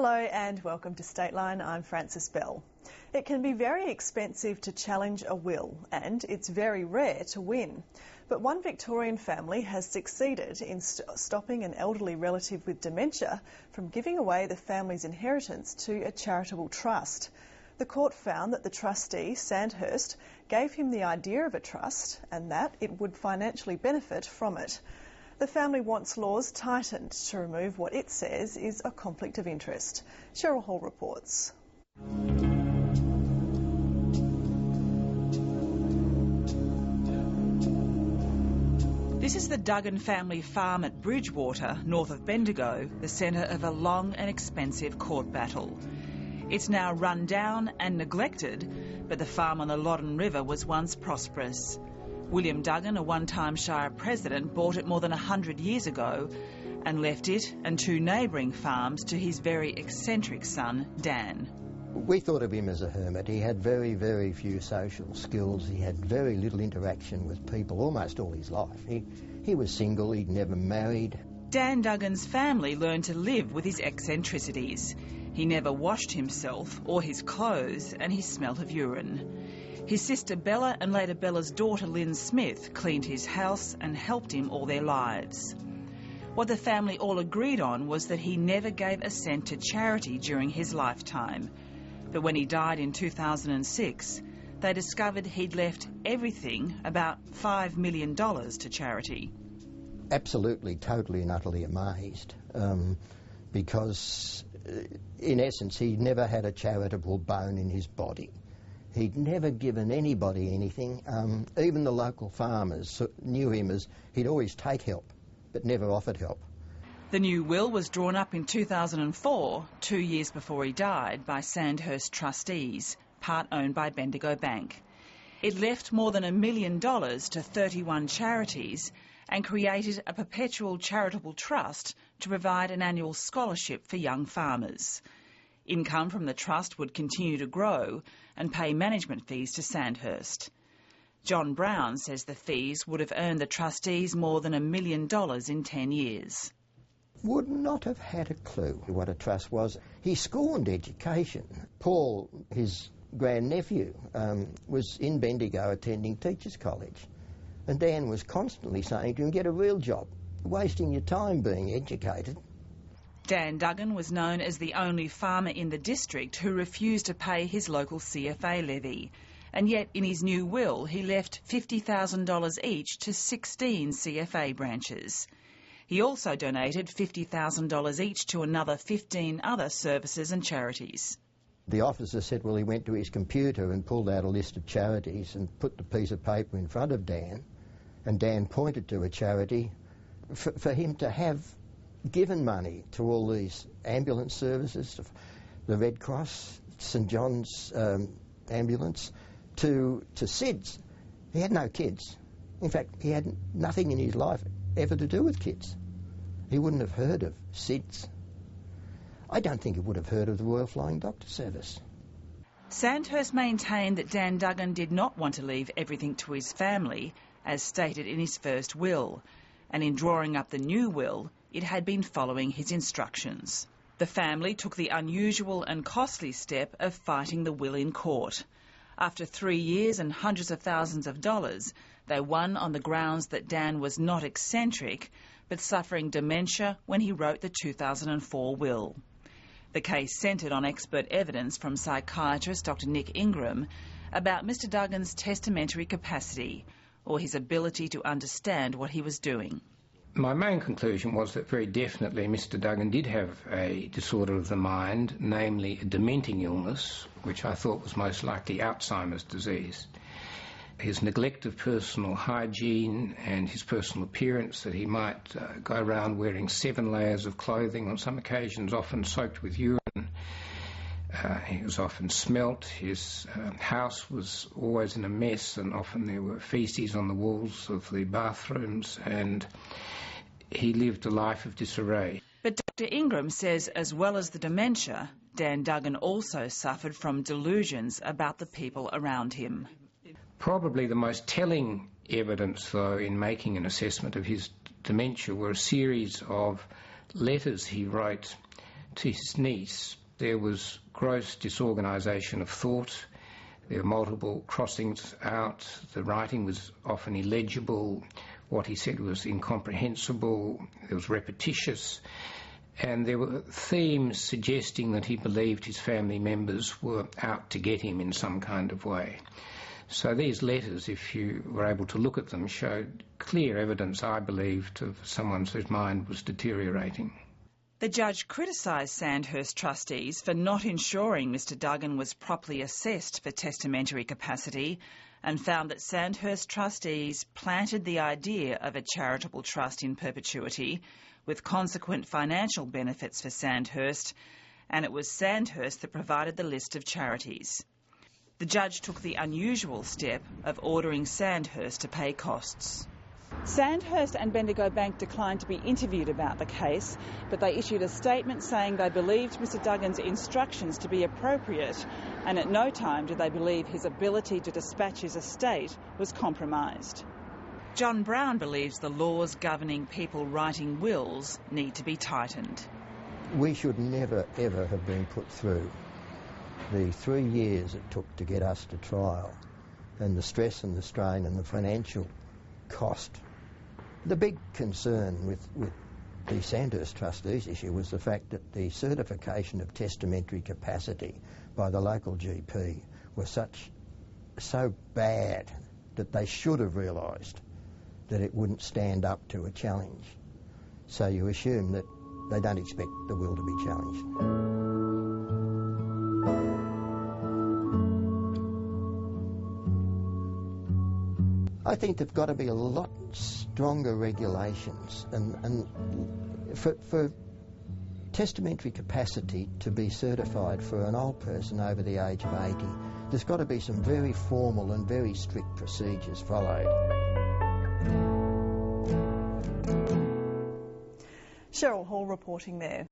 Hello and welcome to Stateline. I'm Frances Bell. It can be very expensive to challenge a will and it's very rare to win. But one Victorian family has succeeded in stopping an elderly relative with dementia from giving away the family's inheritance to a charitable trust. The court found that the trustee, Sandhurst, gave him the idea of a trust and that it would financially benefit from it. The family wants laws tightened to remove what it says is a conflict of interest. Cheryl Hall reports. This is the Duggan family farm at Bridgewater, north of Bendigo, the centre of a long and expensive court battle. It's now run down and neglected, but the farm on the Loddon River was once prosperous. William Duggan, a one-time Shire president, bought it more than 100 years ago and left it and two neighbouring farms to his very eccentric son, Dan. We thought of him as a hermit. He had very, very few social skills. He had very little interaction with people almost all his life. He was single, he'd never married. Dan Duggan's family learned to live with his eccentricities. He never washed himself or his clothes, and he smelt of urine. His sister Bella and later Bella's daughter Lynn Smith cleaned his house and helped him all their lives. What the family all agreed on was that he never gave a cent to charity during his lifetime. But when he died in 2006, they discovered he'd left everything, about $5 million, to charity. Absolutely, totally and utterly amazed, because in essence he never had a charitable bone in his body. He'd never given anybody anything. Even the local farmers knew him as he'd always take help, but never offered help. The new will was drawn up in 2004, 2 years before he died, by Sandhurst trustees, part owned by Bendigo Bank. It left more than $1 million to 31 charities and created a perpetual charitable trust to provide an annual scholarship for young farmers. Income from the trust would continue to grow and pay management fees to Sandhurst. John Brown says the fees would have earned the trustees more than $1 million in 10 years. Would not have had a clue what a trust was. He scorned education. Paul, his grandnephew, was in Bendigo attending Teachers College. And Dan was constantly saying to him, get a real job, wasting your time being educated. Dan Duggan was known as the only farmer in the district who refused to pay his local CFA levy. And yet, in his new will, he left $50,000 each to 16 CFA branches. He also donated $50,000 each to another 15 other services and charities. The officer said, well, he went to his computer and pulled out a list of charities and put the piece of paper in front of Dan, and Dan pointed to a charity. For him to have given money to all these ambulance services, the Red Cross, St John's ambulance, to SIDS. He had no kids. In fact, he had nothing in his life ever to do with kids. He wouldn't have heard of SIDS. I don't think he would have heard of the Royal Flying Doctor Service. Sandhurst maintained that Dan Duggan did not want to leave everything to his family, as stated in his first will, and in drawing up the new will, it had been following his instructions. The family took the unusual and costly step of fighting the will in court. After 3 years and hundreds of thousands of dollars, they won on the grounds that Dan was not eccentric, but suffering dementia when he wrote the 2004 will. The case centred on expert evidence from psychiatrist Dr Nick Ingram about Mr Duggan's testamentary capacity, or his ability to understand what he was doing. My main conclusion was that very definitely Mr Duggan did have a disorder of the mind, namely a dementing illness, which I thought was most likely Alzheimer's disease. His neglect of personal hygiene and his personal appearance, that he might go around wearing 7 layers of clothing, on some occasions often soaked with urine. He was often smelt. His house was always in a mess, and often there were faeces on the walls of the bathrooms, and he lived a life of disarray. But Dr Ingram says as well as the dementia, Dan Duggan also suffered from delusions about the people around him. Probably the most telling evidence, though, in making an assessment of his dementia were a series of letters he wrote to his niece, there was gross disorganisation of thought. There were multiple crossings out. The writing was often illegible. What he said was incomprehensible. It was repetitious. And there were themes suggesting that he believed his family members were out to get him in some kind of way. So these letters, if you were able to look at them, showed clear evidence, I believed, of someone whose mind was deteriorating. The judge criticised Sandhurst trustees for not ensuring Mr Duggan was properly assessed for testamentary capacity and found that Sandhurst trustees planted the idea of a charitable trust in perpetuity with consequent financial benefits for Sandhurst, and it was Sandhurst that provided the list of charities. The judge took the unusual step of ordering Sandhurst to pay costs. Sandhurst and Bendigo Bank declined to be interviewed about the case, but they issued a statement saying they believed Mr Duggan's instructions to be appropriate, and at no time did they believe his ability to dispatch his estate was compromised. John Brown believes the laws governing people writing wills need to be tightened. We should never, ever have been put through the 3 years it took to get us to trial, and the stress and the strain and the financial cost. The big concern with the Sandhurst trustees issue was the fact that the certification of testamentary capacity by the local GP was so bad that they should have realised that it wouldn't stand up to a challenge. So you assume that they don't expect the will to be challenged. I think there've got to be a lot stronger regulations, and for testamentary capacity to be certified for an old person over the age of 80, there's got to be some very formal and very strict procedures followed. Cheryl Hall reporting there.